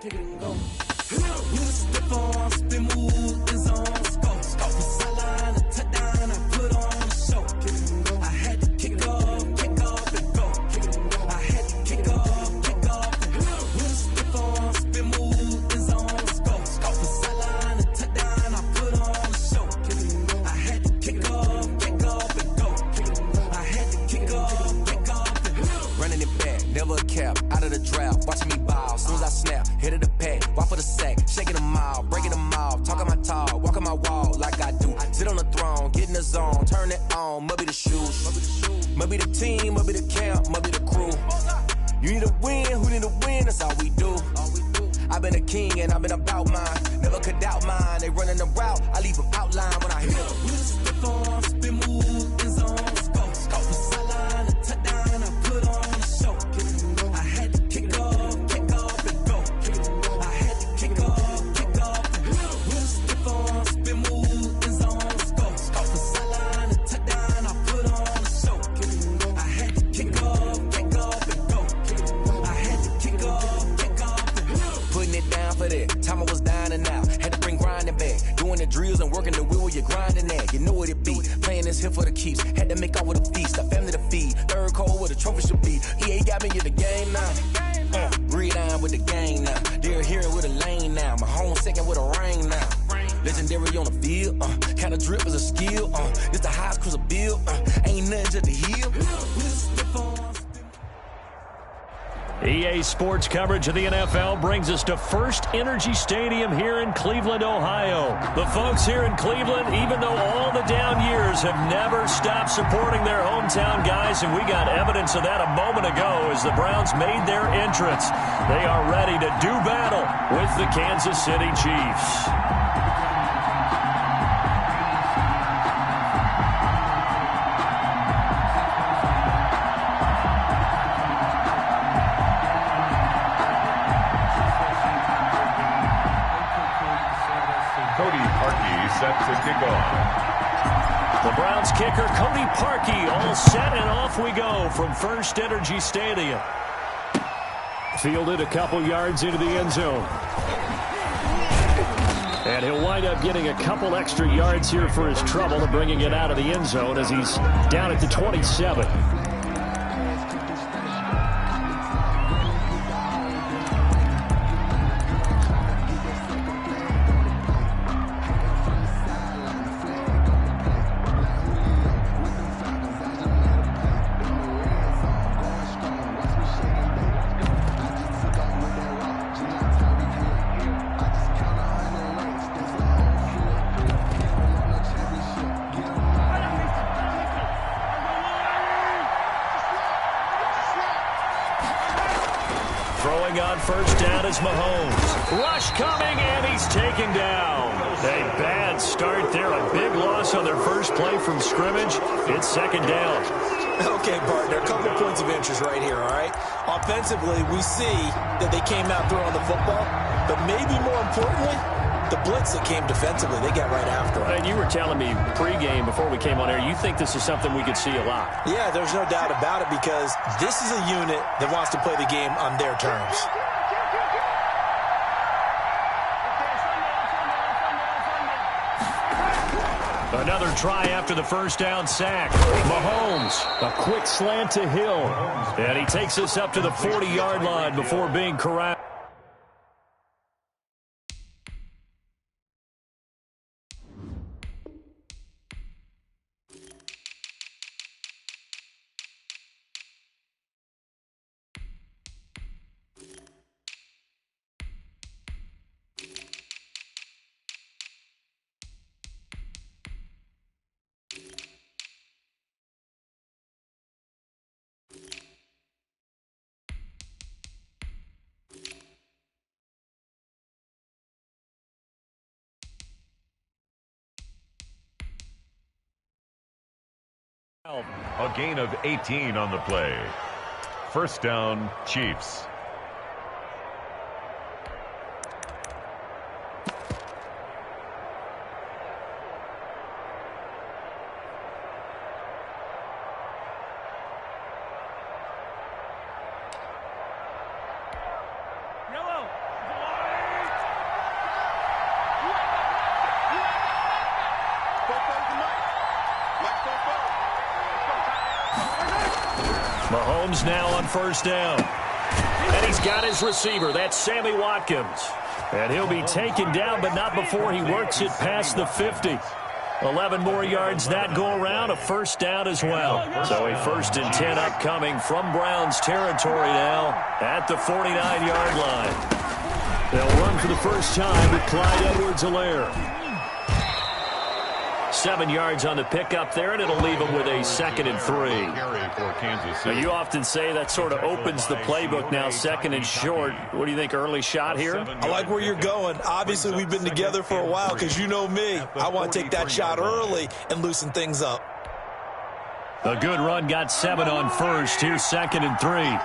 kick it and go. With a stiff arm, spin move, is on scope. From sideline to touchdown, I put on a show. I had to kick off and go. I had to kick off and go. With a stiff arm, spin move, is on scope. From sideline to touchdown, I put on a show. I had to kick off and go. I had to kick off and go. Running it back, never a cap, out of the draft, watching me ball. Soon as I snap, hit of the pad, walk for the sack, shaking them all, breaking them off, talking my talk, walking my wall like I do. Sit on the throne, get in the zone, turn it on, must be the shoes, must be the team, must be the camp, must be the crew. You need a win, who need a win, that's all we do. I've been a king and I've been about mine, never could doubt mine. They running the route, I leave them outline when I hit them. With a stiff arm, spin move, is on scope. From sideline to touchdown, I put on a show. I had to kick off and go. I had to kick off and go. With a stiff arm, spin move, is on scope. From sideline to touchdown, I put on a show. I had to kick off and go. I had to kick off and go. Putting it down for that. Time I was down and out. Had to bring grinding back. Doing the drills and working the wheel where you're grinding at. You know what it be. Playing this here for the keeps. Had to make out with a feast. A family to feed. Third cold where the trophy should be. EA got me in the game now. Breed on with the gang now. They're here with a lane now. My home second with a ring now. Legendary on the field. Kind of drip is a skill. It's the highest cruiser bill. Ain't nothing just to heal. EA Sports coverage of the NFL brings us to First Energy Stadium here in Cleveland, Ohio. The folks here in Cleveland, even though all the down years, have never stopped supporting their hometown guys, and we got evidence of that a moment ago as the Browns made their entrance. They are ready to do battle with the Kansas City Chiefs. Set to kick off. The Browns kicker, Cody Parkey, all set, and off we go from First Energy Stadium. Fielded a couple yards into the end zone. And he'll wind up getting a couple extra yards here for his trouble and bringing it out of the end zone as he's down at the 27. First down is Mahomes. Rush coming, and he's taken down. A bad start there. A big loss on their first play from scrimmage. It's second down. Okay, partner, a couple points of interest right here, all right? Offensively, we see that they came out throwing the football, but maybe more importantly, the blitz that came defensively, they got right after it. And you were telling me pregame before we came on air, you think this is something we could see a lot. Yeah, there's no doubt about it because this is a unit that wants to play the game on their terms. Another try after the first down sack. Mahomes, a quick slant to Hill. And he takes us up to the 40-yard line before being corralled. A gain of 18 on the play. First down, Chiefs. Mahomes now on first down. And he's got his receiver. That's Sammy Watkins. And he'll be taken down, but not before he works it past the 50. 11 more yards that go around, a first down as well. So a 1st and 10 upcoming from Browns territory now at the 49-yard line. They'll run for the first time with Clyde Edwards-Helaire. 7 yards on the pickup there, and it'll leave them with a 2nd and 3. Now, you often say that sort of opens the playbook now, 2nd and short. What do you think, early shot here? I like where you're going. Obviously, we've been together for a while because you know me. I want to take that shot early and loosen things up. A good run got 7 on first. Here's 2nd and 3.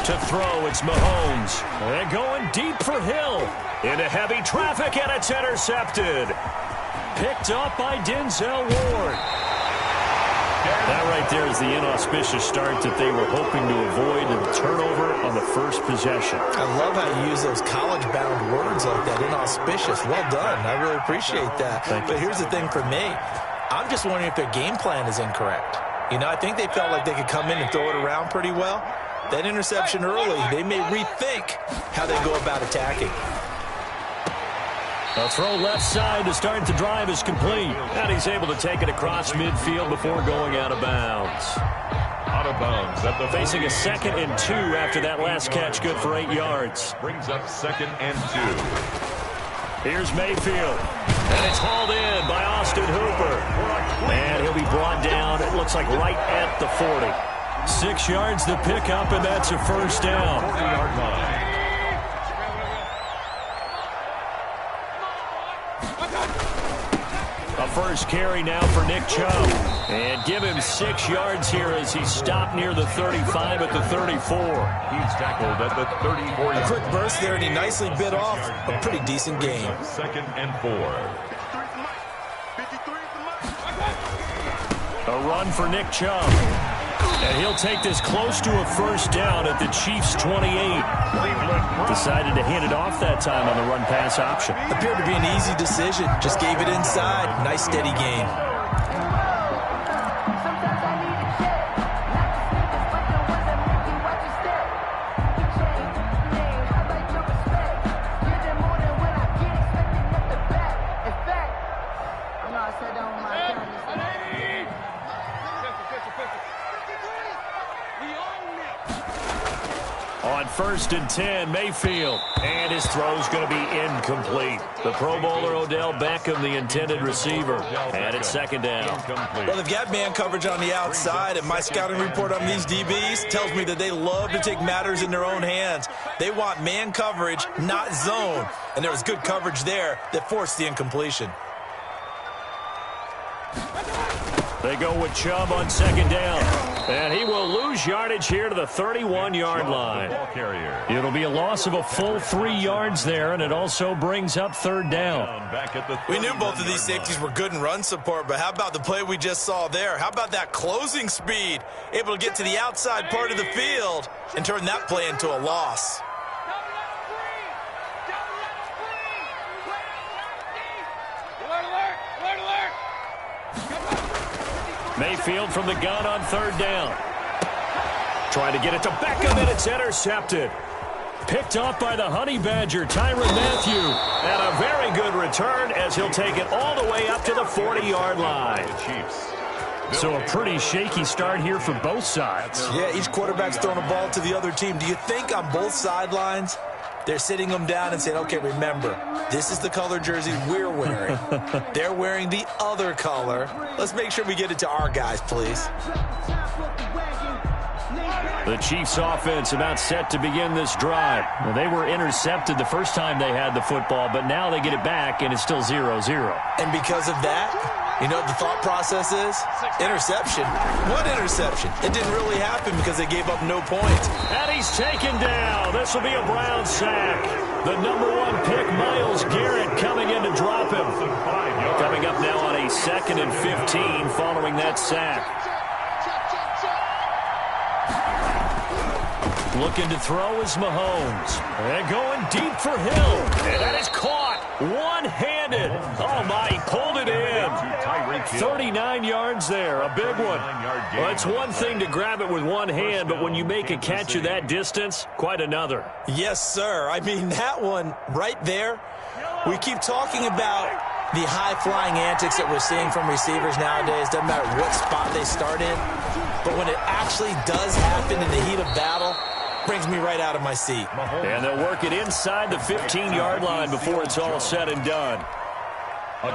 To throw, it's Mahomes. And going deep for Hill. Into heavy traffic, and it's intercepted. Picked up by Denzel Ward. That right there is the inauspicious start that they were hoping to avoid, and turnover on the first possession. I love how you use those college-bound words like that, inauspicious. Well done. I really appreciate that. But here's the thing for me. I'm just wondering if their game plan is incorrect. You know, I think they felt like they could come in and throw it around pretty well. That interception early, they may rethink how they go about attacking. A throw left side to start the drive is complete. And he's able to take it across midfield before going out of bounds. Out of bounds. At the facing a 2nd and 2 after that last catch, good for 8 yards. Brings up 2nd and 2. Here's Mayfield. And it's hauled in by Austin Hooper. And he'll be brought down, it looks like right at the 40. 6 yards to pick up, and that's a first down. 40-yard line. A first carry now for Nick Chubb. And give him 6 yards here as he's stopped near the 35 at the 34. He's tackled at the 34. A quick burst there, and he nicely bit off a pretty decent game. 2nd and 4. A run for Nick Chubb. And he'll take this close to a first down at the Chiefs' 28. Decided to hand it off that time on the run-pass option. Appeared to be an easy decision. Just gave it inside. Nice, steady game. On 1st and 10, Mayfield. And his throw's going to be incomplete. The Pro Bowler Odell Beckham, the intended receiver. And it's 2nd down. Well, they've got man coverage on the outside, and my scouting report on these DBs tells me that they love to take matters in their own hands. They want man coverage, not zone. And there was good coverage there that forced the incompletion. They go with Chubb on 2nd down. And he will lose yardage here to the 31-yard line. It'll be a loss of a full 3 yards there, and it also brings up 3rd down. We knew both of these safeties were good in run support, but how about the play we just saw there? How about that closing speed? Able to get to the outside part of the field and turn that play into a loss. Mayfield from the gun on 3rd down. Trying to get it to Beckham, and it's intercepted. Picked off by the Honey Badger, Tyrann Mathieu. And a very good return as he'll take it all the way up to the 40-yard line. So a pretty shaky start here for both sides. Yeah, each quarterback's throwing a ball to the other team. Do you think on both sidelines they're sitting them down and saying, okay, remember, this is the color jersey we're wearing. They're wearing the other color. Let's make sure we get it to our guys, please. The Chiefs offense about set to begin this drive. Well, they were intercepted the first time they had the football, but now they get it back, and it's still 0-0. And because of that, you know what the thought process is? Interception. What interception? It didn't really happen because they gave up no points. And he's taken down. This will be a Brown sack. The number 1 pick, Myles Garrett, coming in to drop him. Coming up now on a 2nd and 15 following that sack. Looking to throw is Mahomes. And going deep for Hill. And that is caught one-handed. Oh, my, he pulled it in. 39 yards there, a big one. Well, it's one thing to grab it with one hand, but when you make a catch of that distance, quite another. Yes, sir. I mean, that one right there, we keep talking about the high-flying antics that we're seeing from receivers nowadays. Doesn't matter what spot they start in. But when it actually does happen in the heat of battle, brings me right out of my seat. And they'll work it inside the 15-yard line before it's all said and done.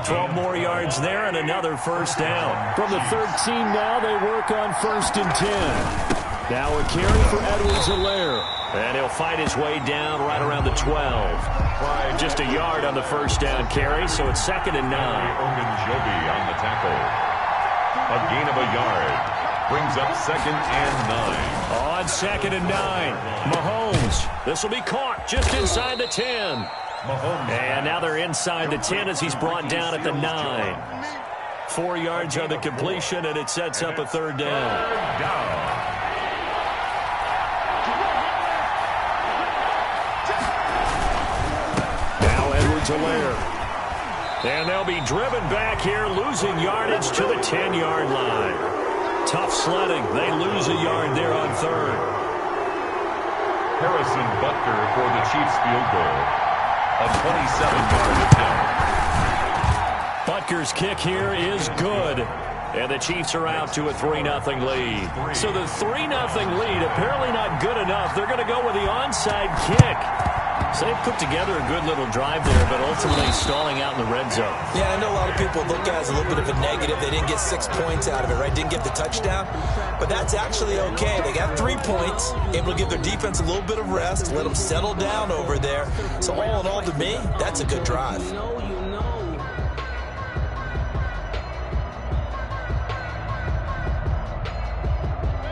12 more yards there and another first down. From the 13 now, they work on 1st and 10. Now a carry for Edwards-Helaire. And he'll fight his way down right around the 12. Just a yard on the first down carry, so it's 2nd and 9. Ogunjobi on the tackle. A gain of a yard. Brings up 2nd and 9. On 2nd and 9. Mahomes. This will be caught just inside the 10. Mahomes. And now they're inside the 10 as he's brought down at the 9. 4 yards on the completion, and it sets up a 3rd down. Now Edwards-Helaire. And they'll be driven back here, losing yardage to the 10-yard line. Tough sledding. They lose a yard there on 3rd. Harrison Butker for the Chiefs field goal. A 27-yard attempt. Butker's kick here is good. And the Chiefs are out to a 3-0 lead. So the 3-0 lead apparently not good enough. They're going to go with the onside kick. So they put together a good little drive there, but ultimately stalling out in the red zone. Yeah, I know a lot of people look at it as a little bit of a negative. They didn't get 6 points out of it, right? Didn't get the touchdown. But that's actually okay. They got 3 points, able to give their defense a little bit of rest, let them settle down over there. So all in all, to me, that's a good drive.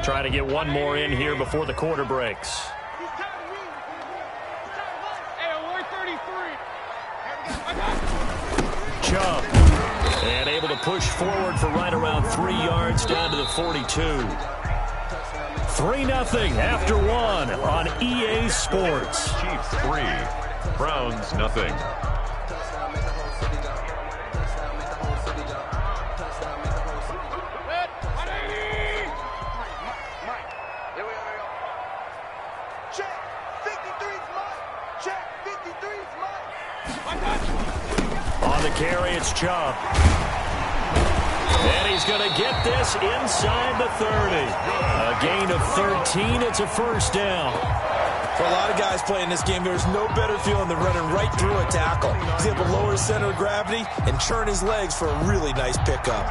Trying to get one more in here before the quarter breaks. Chubb. And able to push forward for right around 3 yards down to the 42. 3-0 after 1 on EA Sports. Chiefs 3. Browns nothing. On the carry, it's Chubb. And he's going to get this inside the 30. A gain of 13. It's a first down. For a lot of guys playing this game, there's no better feeling than running right through a tackle. He's able to lower his center of gravity and churn his legs for a really nice pickup.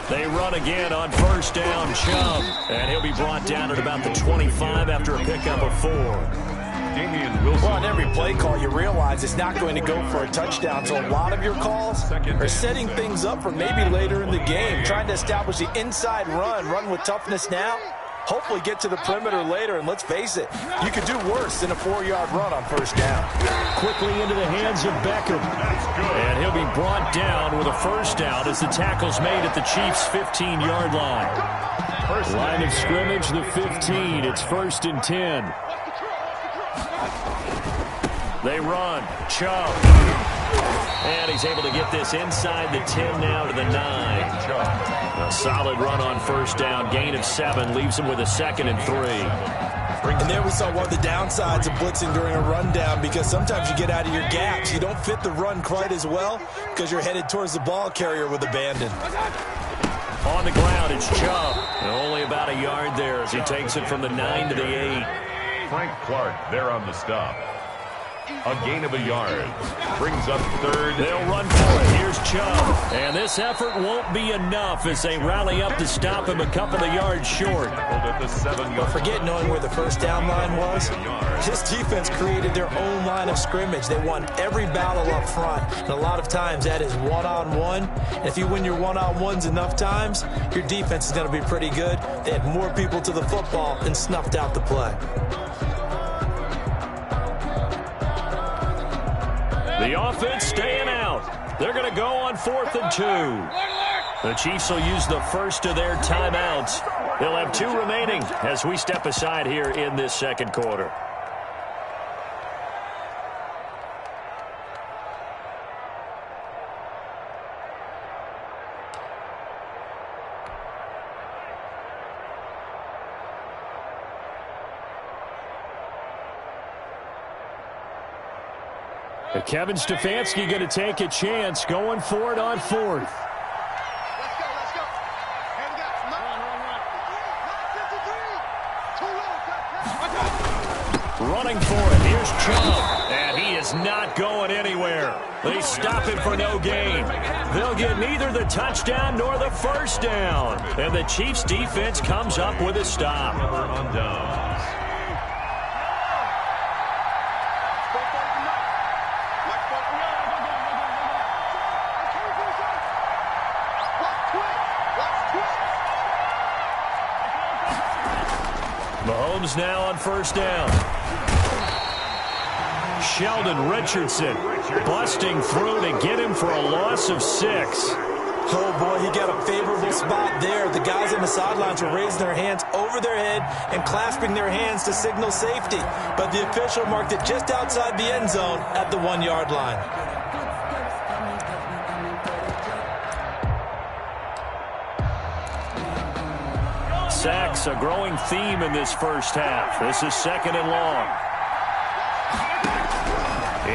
They run again on first down, Chubb. And he'll be brought down at about the 25 after a pickup of 4. Damian Wilson. Well, on every play call, you realize it's not going to go for a touchdown. So a lot of your calls are setting things up for maybe later in the game, trying to establish the inside run with toughness now. Hopefully get to the perimeter later, and let's face it, you could do worse than a 4-yard run on first down. Quickly into the hands of Beckham. And he'll be brought down with a first down as the tackle's made at the Chiefs' 15-yard line. Line of scrimmage, the 15. It's 1st and 10. They run. Chubb. And he's able to get this inside the 10 now to the 9. A solid run on first down. Gain of 7 leaves him with a 2nd and 3. And there we saw one of the downsides of blitzing during a rundown, because sometimes you get out of your gaps. You don't fit the run quite as well because you're headed towards the ball carrier with abandon. On the ground, it's Chubb. And only about a yard there as he takes it from the 9 to the 8. Frank Clark there on the stop. A gain of a yard. Brings up 3rd. They'll run for it. Here's Chubb. And this effort won't be enough as they rally up to stop him a couple of yards short. At the 7-yard. But forget knowing where the first down line was. This defense created their own line of scrimmage. They won every battle up front. And a lot of times that is one-on-one. And if you win your one-on-ones enough times, your defense is going to be pretty good. They had more people to the football and snuffed out the play. The offense staying out. They're going to go on 4th and 2. The Chiefs will use the first of their timeouts. They'll have 2 remaining as we step aside here in this second quarter. Kevin Stefanski going to take a chance, going for it on 4th. Let's go. Here we go. Run. Running for it. Here's Chubb. And he is not going anywhere. They stop him for no gain. They'll get neither the touchdown nor the first down. And the Chiefs defense comes up with a stop. On downs. Mahomes now on first down. Sheldon Richardson busting through to get him for a loss of 6. Oh, boy, he got a favorable spot there. The guys on the sidelines were raising their hands over their head and clasping their hands to signal safety. But the official marked it just outside the end zone at the 1-yard line. Sacks, a growing theme in this first half. This is 2nd and long.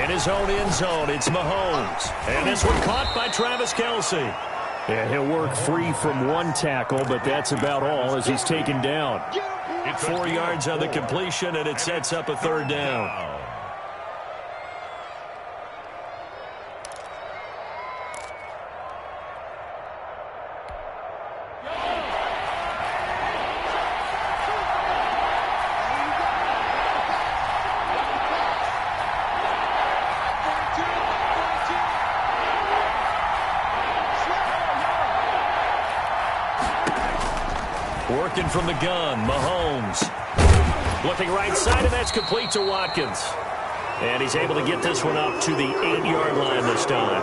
In his own end zone, it's Mahomes. And this one caught by Travis Kelce. And he'll work free from one tackle, but that's about all as he's taken down. 4 yards on the completion, and it sets up a 3rd down. Working from the gun, Mahomes. Looking right side, and that's complete to Watkins. And he's able to get this one up to the 8-yard line this time.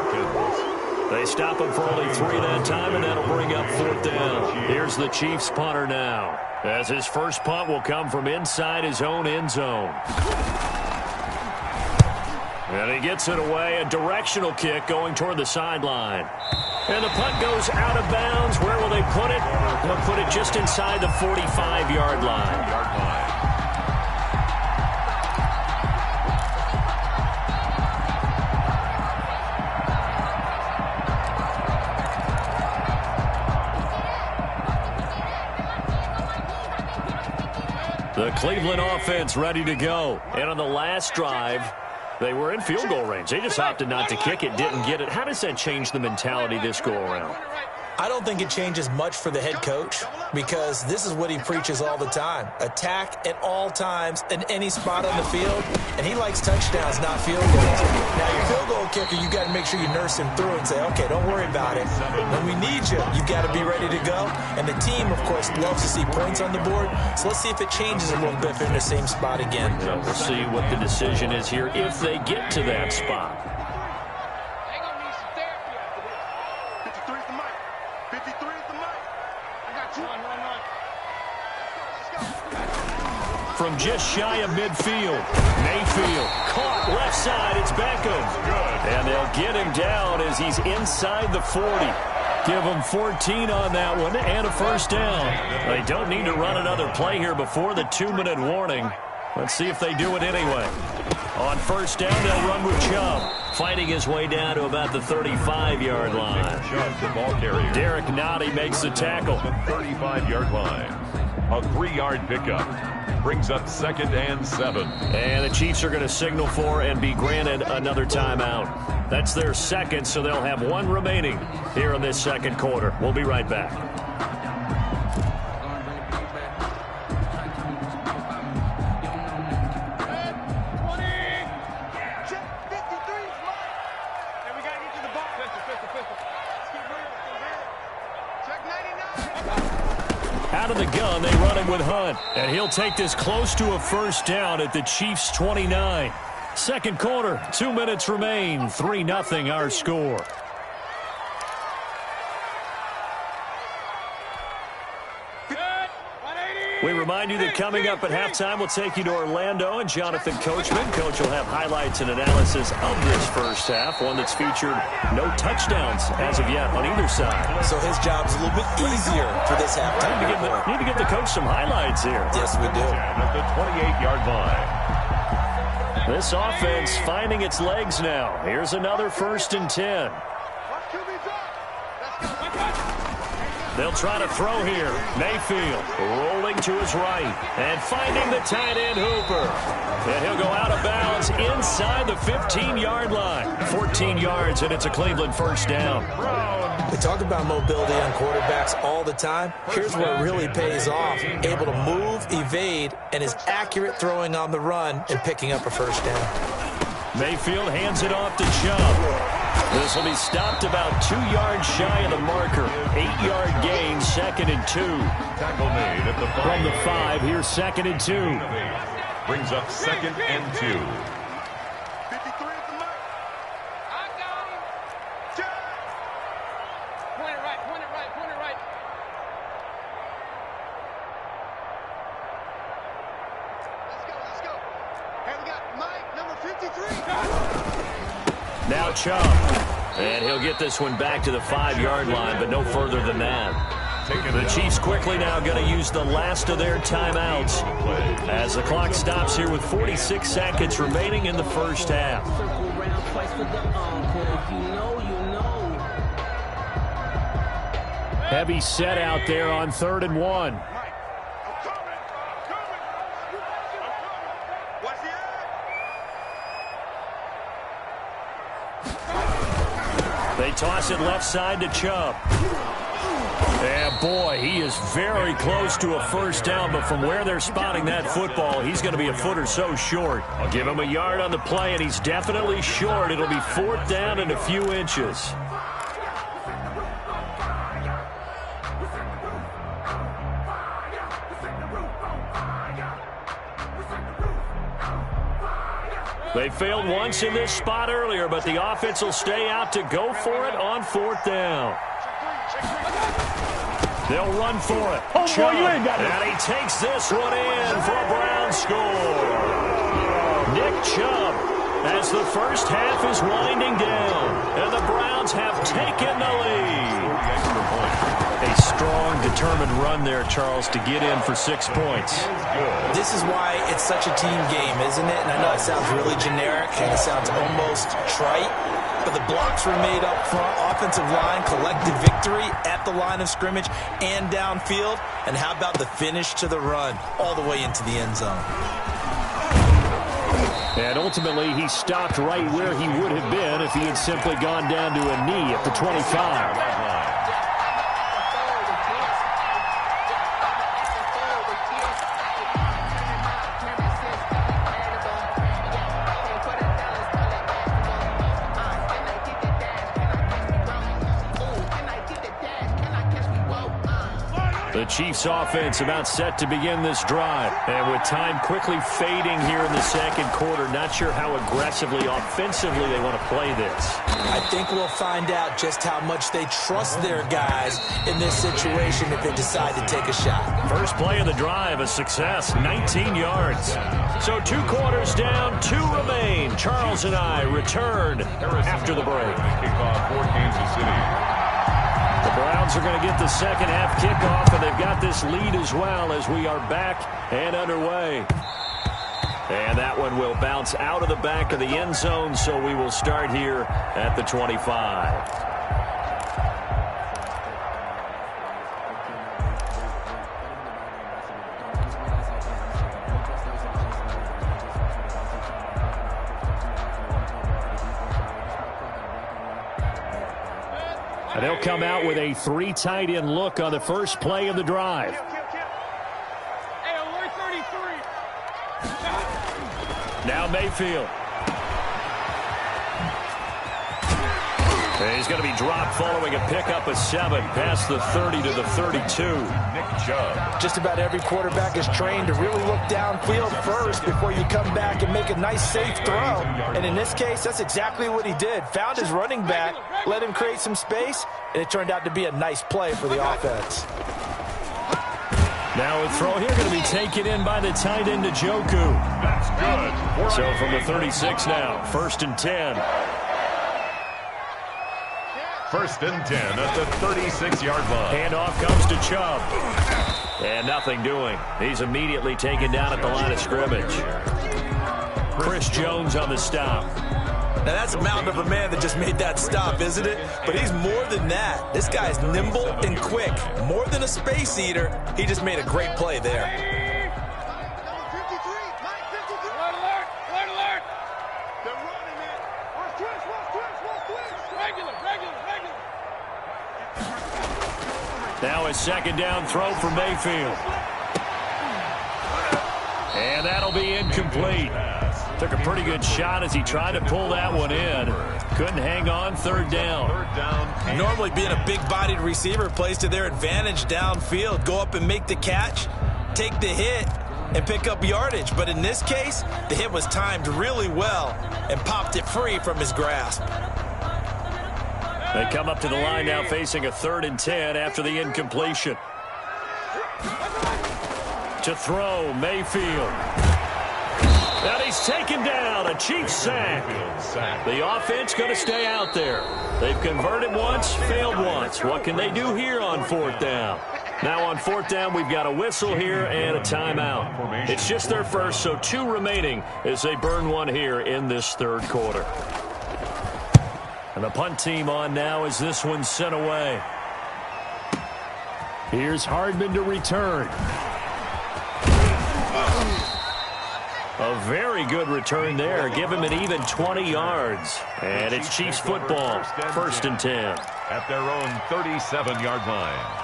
They stop him for only 3 that time, and that'll bring up 4th down. Here's the Chiefs punter now, as his first punt will come from inside his own end zone. And he gets it away, a directional kick going toward the sideline. And the punt goes out of bounds. Where will they put it? They'll put it just inside the 45-yard line. The Cleveland offense ready to go. And on the last drive, they were in field goal range. They just opted not to kick it, didn't get it. How does that change the mentality this go around? I don't think it changes much for the head coach because this is what he preaches all the time. Attack at all times in any spot on the field, and he likes touchdowns, not field goals. Now, your field goal kicker, you got to make sure you nurse him through and say, okay, don't worry about it. When we need you, you've got to be ready to go. And the team, of course, loves to see points on the board, so let's see if it changes a little bit if they're in the same spot again. Well, we'll see what the decision is here if they get to that spot. From just shy of midfield, Mayfield caught left side. It's Beckham. And they'll get him down as he's inside the 40. Give him 14 on that one and a first down. They don't need to run another play here before the 2-minute warning. Let's see if they do it anyway. On first down, they'll run with Chubb, fighting his way down to about the 35-yard line. Chubb, the ball carrier. Derek Nottie makes the tackle. The 35-yard line. A 3-yard pickup. Brings up 2nd and 7. And the Chiefs are going to signal for and be granted another timeout. That's their second, so they'll have 1 remaining here in this second quarter. We'll be right back. out of the gun. They run him with Hunt. And he'll take this close to a first down at the Chiefs' 29. Second quarter, 2 minutes remain. 3-0 our score. We remind you that coming up at halftime, we'll take you to Orlando and Jonathan Coachman. Coach will have highlights and analysis of this first half, one that's featured no touchdowns as of yet on either side. So his job's a little bit easier for this halftime. Need to give the coach some highlights here. Yes, we do. At the 28-yard line. This offense finding its legs now. Here's another 1st and 10. They'll try to throw here. Mayfield rolling to his right and finding the tight end Hooper. And he'll go out of bounds inside the 15-yard line. 14 yards, and it's a Cleveland first down. We talk about mobility on quarterbacks all the time. Here's where it really pays off. Able to move, evade, and is accurate throwing on the run and picking up a first down. Mayfield hands it off to Chubb. This will be stopped about 2 yards shy of the marker. 8-yard gain, 2nd and 2. Tackle made at the 5. From the 5, here's 2nd and 2. Brings up 2nd and 2. 53 at the mark. I got him. Point it right, point it right, point it right. Let's go. Hey, we got Mike, number 53. Now Chubb. And he'll get this one back to the 5-yard line, but no further than that. The Chiefs quickly now going to use the last of their timeouts as the clock stops here with 46 seconds remaining in the first half. Heavy set out there on 3rd and 1. They toss it left side to Chubb. And boy, he is very close to a first down, but from where they're spotting that football, he's going to be a foot or so short. I'll give him a yard on the play, and he's definitely short. It'll be 4th down and a few inches. They failed once in this spot earlier, but the offense will stay out to go for it on 4th down. They'll run for it. Oh, Chubb, boy, you ain't got it. And he takes this one in for a Brown score. Nick Chubb, as the first half is winding down, and the Browns have taken the lead. A strong, determined run there, Charles, to get in for 6 points. This is why it's such a team game, isn't it? And I know it sounds really generic and it sounds almost trite, but the blocks were made up front, offensive line, collective victory at the line of scrimmage and downfield. And how about the finish to the run all the way into the end zone? And ultimately, he stopped right where he would have been if he had simply gone down to a knee at the 25. The Chiefs offense about set to begin this drive. And with time quickly fading here in the second quarter, not sure how aggressively, offensively they want to play this. I think we'll find out just how much they trust their guys in this situation if they decide to take a shot. First play of the drive, a success, 19 yards. So 2 quarters down, 2 remain. Charles and I return after the break. Kickoff for Kansas City. The Browns are going to get the second half kickoff, and they've got this lead as well as we are back and underway. And that one will bounce out of the back of the end zone, so we will start here at the 25. And they'll come out with a 3 tight end look on the first play of the drive. Hey, alert 33. Now Mayfield. He's going to be dropped following a pickup of 7 past the 30 to the 32. Nick Chubb. Just about every quarterback is trained to really look downfield first before you come back and make a nice, safe throw. And in this case, that's exactly what he did. Found his running back, let him create some space, and it turned out to be a nice play for the offense. Now a throw here going to be taken in by the tight end Njoku. That's good. So from the 36 now, 1st and 10. 1st and 10 at the 36-yard line. Handoff comes to Chubb. And nothing doing. He's immediately taken down at the line of scrimmage. Chris Jones on the stop. Now, that's a mountain of a man that just made that stop, isn't it? But he's more than that. This guy's nimble and quick. More than a space eater, he just made a great play there. Alert! Alert! They're running it. Watch twist. Regular. Now a 2nd down throw for Mayfield. And that'll be incomplete. Took a pretty good shot as he tried to pull that one in. Couldn't hang on. 3rd down. Normally being a big-bodied receiver plays to their advantage downfield. Go up and make the catch, take the hit, and pick up yardage. But in this case, the hit was timed really well and popped it free from his grasp. They come up to the line now facing a 3rd and 10 after the incompletion. To throw, Mayfield. And he's taken down. A Chiefs sack. The offense going to stay out there. They've converted once, failed once. What can they do here on 4th down? Now on 4th down, we've got a whistle here and a timeout. It's just their first, so 2 remaining as they burn one here in this 3rd quarter. And the punt team on now as this one's sent away. Here's Hardman to return. A very good return there. Give him an even 20 yards. And it's Chiefs football. 1st and 10. At their own 37-yard line.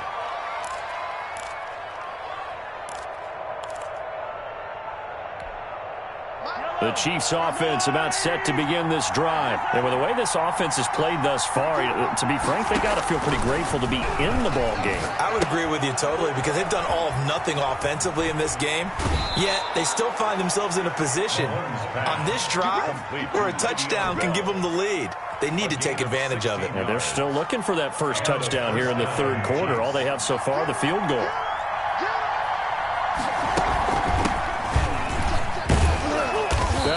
The Chiefs offense about set to begin this drive. And with the way this offense has played thus far, to be frank, they got to feel pretty grateful to be in the ball game. I would agree with you totally because they've done all of nothing offensively in this game, yet they still find themselves in a position on this drive where a touchdown can give them the lead. They need to take advantage of it. And they're still looking for that first touchdown here in the 3rd quarter. All they have so far, the field goal.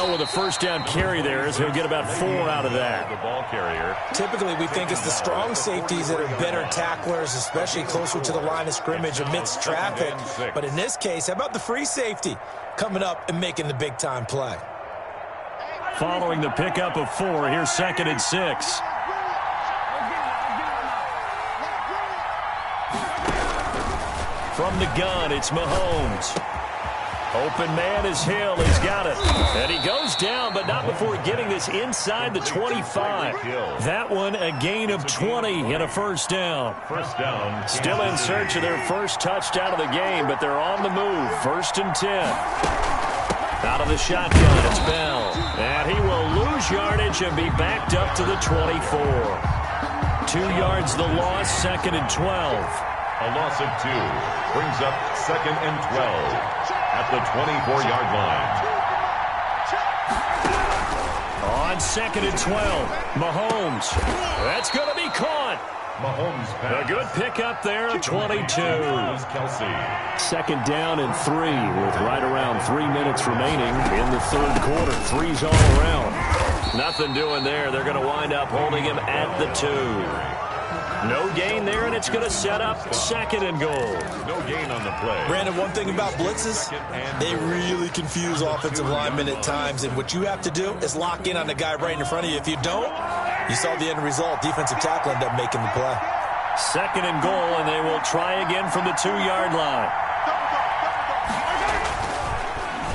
With a 1st down carry there, as he'll get about 4 out of that. The ball carrier. Typically, we think it's the strong safeties that are better tacklers, especially closer to the line of scrimmage amidst traffic. But in this case, how about the free safety coming up and making the big-time play? Following the pickup of 4, here's 2nd and 6. From the gun, it's Mahomes. Open man is Hill. He's got it. And he goes down, but not before getting this inside the 25. That one a gain of 20 and a 1st down. 1st down. Still in search of their first touchdown of the game, but they're on the move. 1st and 10. Out of the shotgun, it's Bell. And he will lose yardage and be backed up to the 24. 2 yards the loss, 2nd and 12. A loss of 2 brings up 2nd and 12 at the 24-yard line. On 2nd and 12, Mahomes. That's going to be caught. Mahomes pass. A good pickup there at 22. Kelsey. 2nd down and 3 with right around 3 minutes remaining in the 3rd quarter. 3's all around. Nothing doing there. They're going to wind up holding him at the 2. No gain there, and it's going to set up 2nd and goal. No gain on the play. Brandon, one thing about blitzes, they really confuse offensive linemen at times, and what you have to do is lock in on the guy right in front of you. If you don't, you saw the end result. Defensive tackle ended up making the play. 2nd and goal, and they will try again from the 2-yard line.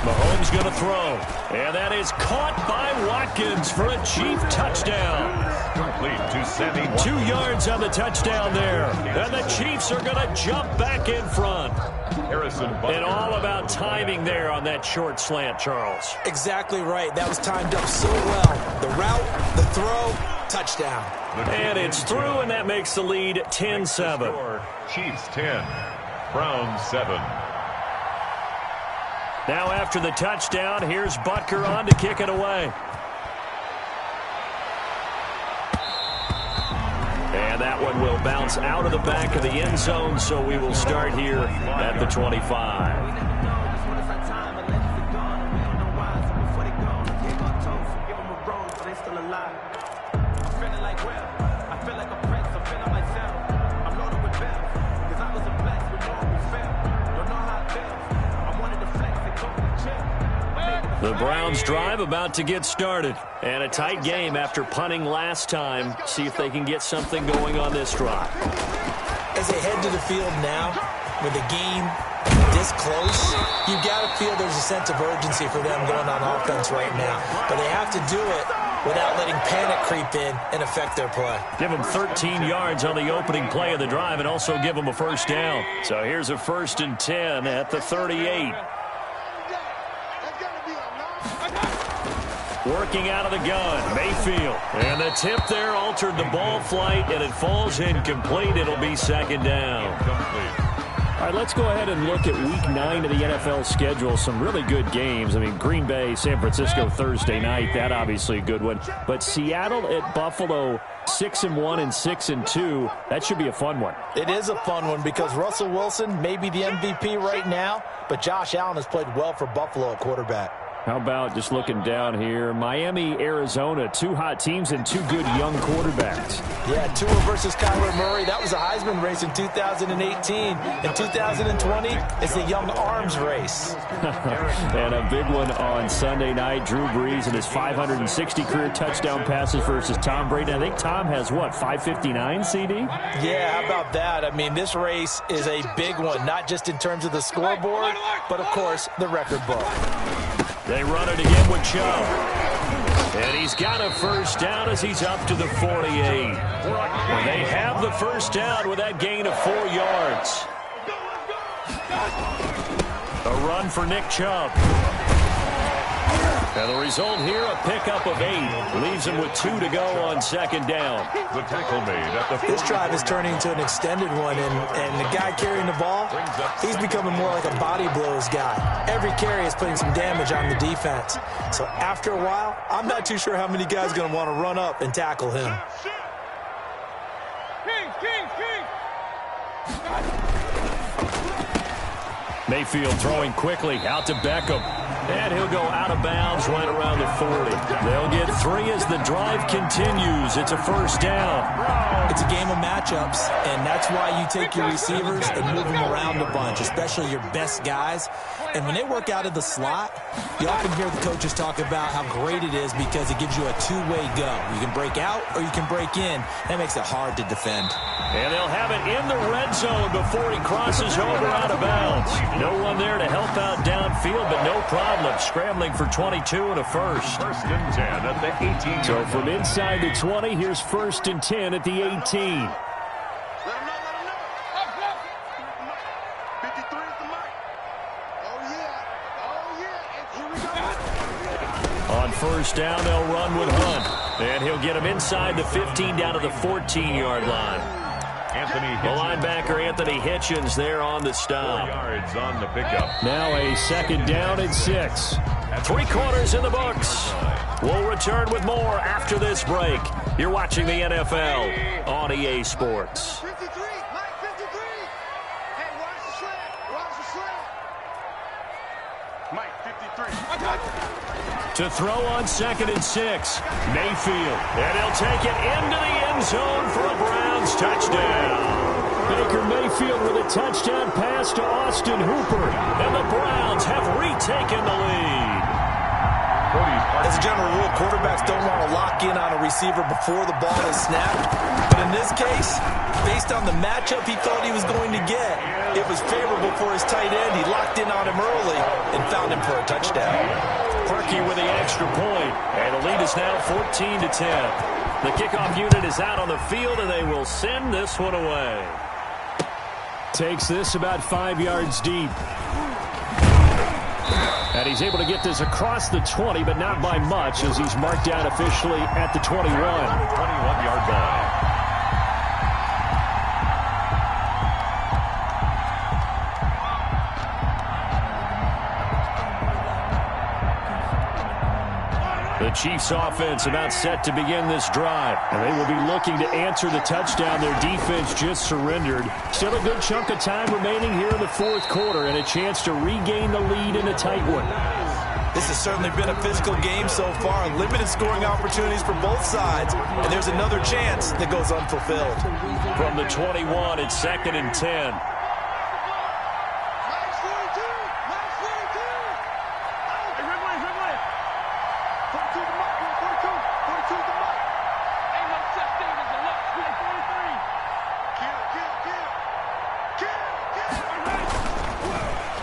Mahomes going to throw, and that is caught by Watkins for a Chief touchdown. Complete to Sammy Watkins. 2 yards on the touchdown there, and the Chiefs are going to jump back in front. And all about timing there on that short slant, Charles. Exactly right. That was timed up so well. The route, the throw, touchdown. And it's through, and that makes the lead 10-7. Chiefs 10, Browns 7. Now after the touchdown, here's Butker on to kick it away. And that one will bounce out of the back of the end zone, so we will start here at the 25. The Browns drive about to get started. And a tight game after punting last time. See if they can get something going on this drive. As they head to the field now, with the game this close, you've got to feel there's a sense of urgency for them going on offense right now. But they have to do it without letting panic creep in and affect their play. Give them 13 yards on the opening play of the drive and also give them a first down. So here's a 1st and 10 at the 38. Working out of the gun, Mayfield. And the tip there altered the ball flight, and it falls incomplete. It'll be 2nd down. All right, let's go ahead and look at Week 9 of the NFL schedule. Some really good games. I mean, Green Bay, San Francisco Thursday night. That obviously a good one. But Seattle at Buffalo, 6-1 and 6-2. That should be a fun one. It is a fun one because Russell Wilson may be the MVP right now, but Josh Allen has played well for Buffalo at quarterback. How about just looking down here, Miami, Arizona, 2 hot teams and 2 good young quarterbacks. Yeah, Tua versus Kyler Murray. That was a Heisman race in 2018. In 2020, it's the young arms race. And a big one on Sunday night, Drew Brees and his 560 career touchdown passes versus Tom Brady. I think Tom has, what, 559, CD? Yeah, how about that? I mean, this race is a big one, not just in terms of the scoreboard, but, of course, the record book. They run it again with Chubb. And he's got a first down as he's up to the 48. And they have the first down with that gain of 4 yards. A run for Nick Chubb. And the result here, a pickup of 8. Leaves him with 2 to go on 2nd down. The tackle made at the 40. This drive is turning into an extended one, and the guy carrying the ball, he's becoming more like a body blows guy. Every carry is putting some damage on the defense. So after a while, I'm not too sure how many guys are going to want to run up and tackle him. Mayfield throwing quickly out to Beckham. And he'll go out of bounds right around the 40. They'll get 3 as the drive continues. It's a first down. It's a game of matchups, and that's why you take your receivers and move them around a bunch, especially your best guys. And when they work out of the slot, you often hear the coaches talk about how great it is because it gives you a two-way go. You can break out or you can break in. That makes it hard to defend. And they'll have it in the red zone before he crosses over out of bounds. No one there to help out downfield, but no problem. Scrambling for 22 and a first. 1st and 10 at the 18. So from inside the 20, here's 1st and 10 at the 18. Let him know. 53 is the mark. Oh, yeah. And here we go. On first down, they'll run with Hunt. And he'll get him inside the 15 down to the 14-yard line. The linebacker, Anthony Hitchens, there on the stop. 4 yards on the pickup. Now a 2nd down and 6. 3 quarters in the books. We'll return with more after this break. You're watching the NFL on EA Sports. 53, Mike 53. Hey, watch the slant. Watch the slant. Mike 53. To throw on 2nd and 6. Mayfield. And he'll take it into the end zone for a Browns touchdown. Baker Mayfield with a touchdown pass to Austin Hooper. And the Browns have retaken the lead. As a general rule, quarterbacks don't want to lock in on a receiver before the ball is snapped. But in this case, based on the matchup he thought he was going to get, it was favorable for his tight end. He locked in on him early and found him for a touchdown. Parkey with the extra point. And the lead is now 14-10. The kickoff unit is out on the field, and they will send this one away. takes this about 5 yards deep. And he's able to get this across the 20, but not by much, as he's marked down officially at the 21. 21-yard line. The Chiefs offense about set to begin this drive. And they will be looking to answer the touchdown their defense just surrendered. Still a good chunk of time remaining here in the fourth quarter and a chance to regain the lead in a tight one. This has certainly been a physical game so far. Limited scoring opportunities for both sides. And there's another chance that goes unfulfilled. From the 21, it's 2nd and 10.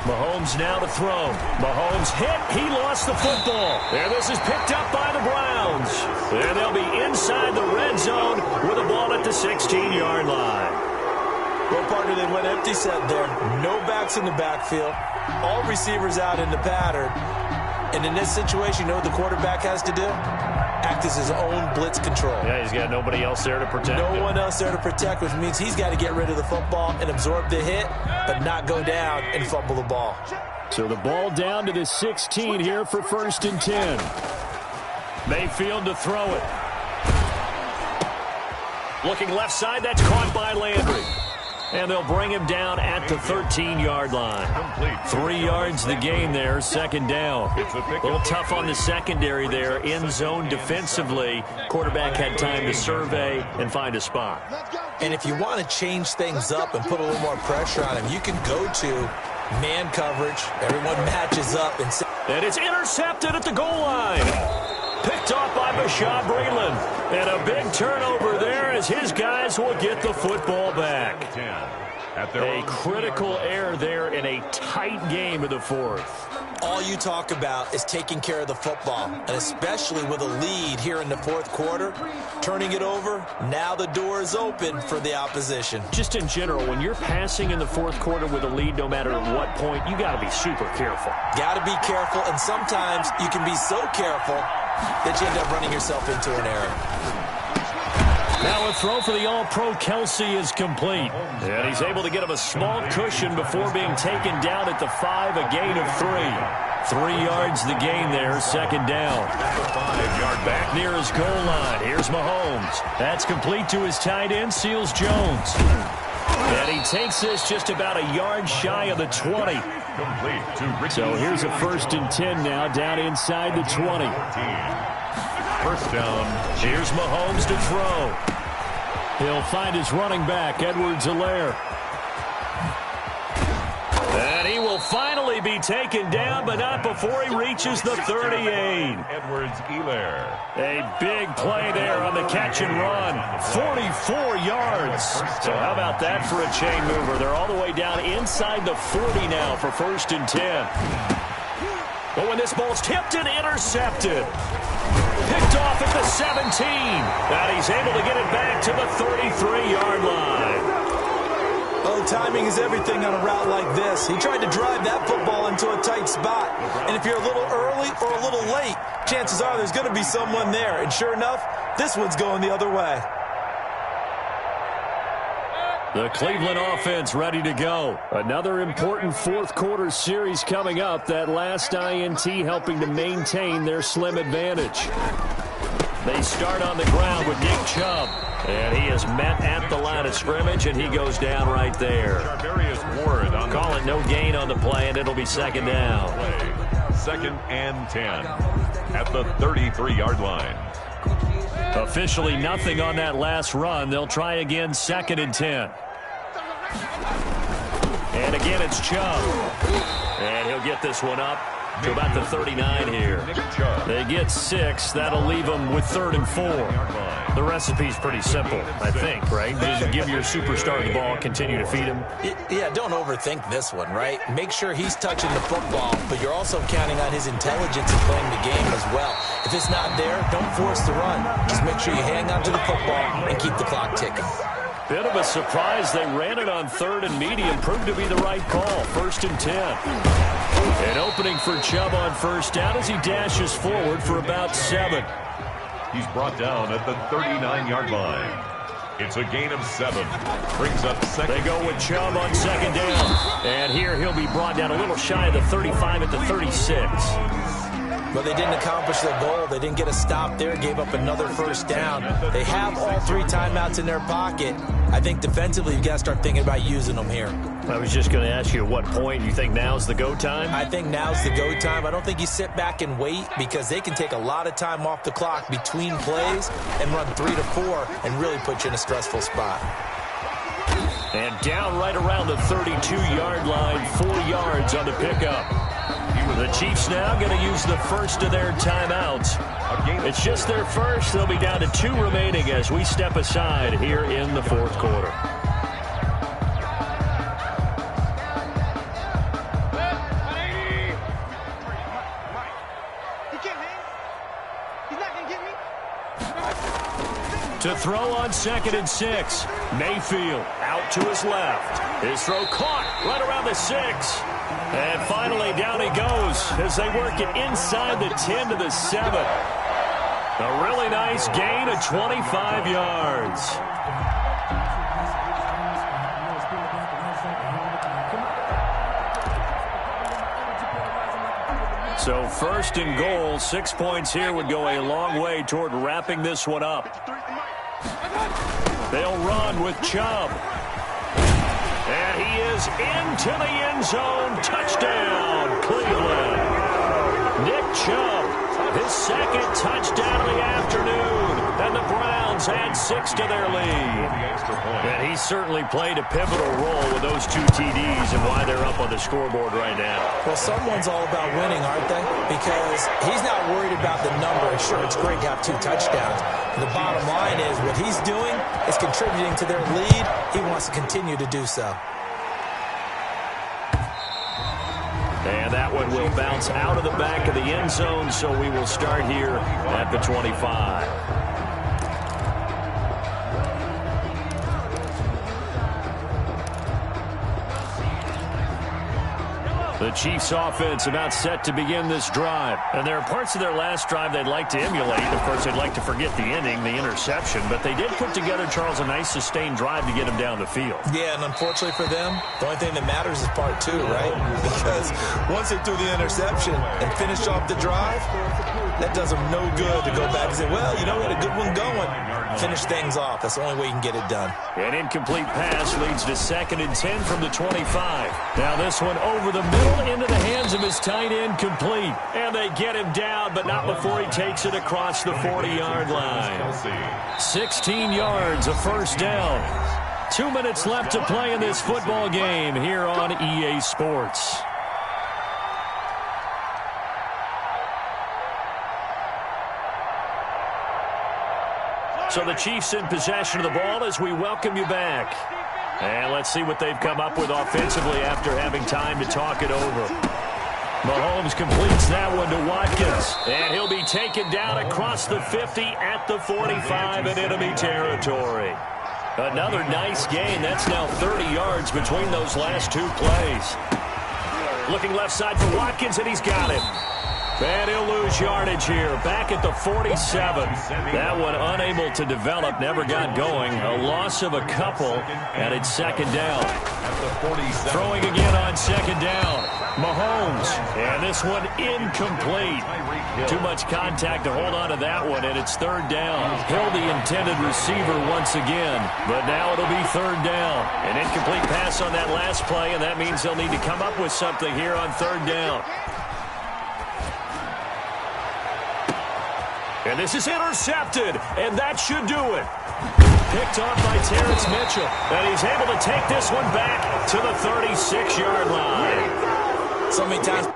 Mahomes now to throw. Mahomes hit. He lost the football. And this is picked up by the Browns. And they'll be inside the red zone with a ball at the 16-yard line. Well, partner, they went empty set there. No backs in the backfield. All receivers out in the pattern. And in this situation, you know what the quarterback has to do? Act as his own blitz control. Yeah, he's got nobody else there to protect him. No one else there to protect, which means he's got to get rid of the football and absorb the hit, but not go down and fumble the ball. So the ball down to the 16 here for 1st and 10. Mayfield to throw it. Looking left side, that's caught by Landry. And they'll bring him down at the 13-yard line. 3 yards the gain there, 2nd down. A little tough on the secondary there, in zone defensively. Quarterback had time to survey and find a spot. And if you want to change things up and put a little more pressure on him, you can go to man coverage. Everyone matches up. And it's intercepted at the goal line. Picked off by Bashaud Breeland. And a big turnover there as his guys will get the football back. A critical error there in a tight game of the fourth. All you talk about is taking care of the football, and especially with a lead here in the fourth quarter, turning it over, now the door is open for the opposition. Just in general, when you're passing in the fourth quarter with a lead, no matter at what point, you got to be super careful. Got to be careful, and sometimes you can be so careful that you end up running yourself into an error. Now a throw for the All-Pro Kelsey is complete. And he's able to get him a small cushion before being taken down at the 5, a gain of 3. 3 yards the gain there, 2nd down. 5-yard back near his goal line. Here's Mahomes. That's complete to his tight end, Seals Jones. And he takes this just about a yard shy of the 20. So here's a 1st and 10 now, down inside the 20. 1st down. Here's Mahomes to throw. He'll find his running back, Edwards-Helaire. And he will finally be taken down, but not before he reaches the 38. Edwards-Helaire. A big play there on the catch and run. 44 yards. So how about that for a chain mover? They're all the way down inside the 40 now for 1st and 10. But when this ball's tipped and intercepted. Picked off at the 17. And he's able to get it back to the 33-yard line. Oh, timing is everything on a route like this. He tried to drive that football into a tight spot. And if you're a little early or a little late, chances are there's going to be someone there. And sure enough, this one's going the other way. The Cleveland offense ready to go. Another important fourth quarter series coming up. That last INT helping to maintain their slim advantage. They start on the ground with Nick Chubb. And he is met at the line of scrimmage, and he goes down right there. Call it no gain on the play, and it'll be 2nd down. 2nd and 10 at the 33-yard line. Officially nothing on that last run. They'll try again, 2nd and 10. And again, it's Chubb. And he'll get this one up to about the 39 here. They get 6. That'll leave them with 3rd and 4. The recipe's pretty simple, I think, right? Just give your superstar the ball, continue to feed him. Yeah, don't overthink this one, right? Make sure he's touching the football, but you're also counting on his intelligence in playing the game as well. If it's not there, don't force the run. Just make sure you hang on to the football and keep the clock ticking. Bit of a surprise. They ran it on 3rd and medium. Proved to be the right call. 1st and 10. An opening for Chubb on 1st down as he dashes forward for about 7. He's brought down at the 39-yard line. It's a gain of 7. Brings up 2nd. They go with Chubb on 2nd down. And here he'll be brought down a little shy of the 35 at the 36. But they didn't accomplish their goal. They didn't get a stop there, gave up another 1st down. They have all 3 timeouts in their pocket. I think defensively you've got to start thinking about using them here. I was just going to ask you at what point you think now's the go time? I think now's the go time. I don't think you sit back and wait because they can take a lot of time off the clock between plays and run 3 to 4 and really put you in a stressful spot. And down right around the 32-yard line, 4 yards on the pickup. The Chiefs now going to use the first of their timeouts. It's just their first. They'll be down to 2 remaining as we step aside here in the 4th quarter. To throw on 2nd and 6. Mayfield out to his left. His throw caught right around the 6. And finally down he goes as they work it inside the 10 to the 7. A really nice gain of 25 yards. So 1st and goal, 6 points here would go a long way toward wrapping this one up. They'll run with Chubb. And he is into the end zone. Touchdown, Cleveland. Nick Chubb, his 2nd touchdown of the afternoon. And the Browns add 6 to their lead. And he certainly played a pivotal role with those 2 TDs and why they're up on the scoreboard right now. Well, someone's all about winning, aren't they? Because he's not worried about the number. Sure, it's great to have 2 touchdowns. The bottom line is what he's doing is contributing to their lead. He wants to continue to do so. And that one will bounce out of the back of the end zone, so we will start here at the 25. The Chiefs offense about set to begin this drive. And there are parts of their last drive they'd like to emulate. Of course, they'd like to forget the inning, the interception. But they did put together, Charles, a nice sustained drive to get him down the field. Yeah, and unfortunately for them, the only thing that matters is part 2, right? Because once they threw the interception and finished off the drive, that does them no good to go back and say, well, you know, we had a good one going. Finish things off. That's the only way you can get it done. An incomplete pass leads to 2nd and 10 from the 25. Now this one over the middle into the hands of his tight end, complete. And they get him down, but not before he takes it across the 40-yard line. 16 yards, a 1st down. 2 minutes left to play in this football game here on EA Sports. So the Chiefs in possession of the ball as we welcome you back. And let's see what they've come up with offensively after having time to talk it over. Mahomes completes that one to Watkins. And he'll be taken down across the 50 at the 45 in enemy territory. Another nice gain. That's now 30 yards between those last 2 plays. Looking left side for Watkins, and he's got him. And he'll lose yardage here. Back at the 47. That one unable to develop, never got going. A loss of a couple, and it's 2nd down. Throwing again on 2nd down. Mahomes, and this one incomplete. Too much contact to hold on to that one, and it's 3rd down. Hill the intended receiver once again, but now it'll be 3rd down. An incomplete pass on that last play, and that means they'll need to come up with something here on 3rd down. And this is intercepted, and that should do it. Picked off by Terrence Mitchell, and he's able to take this one back to the 36-yard line. So many times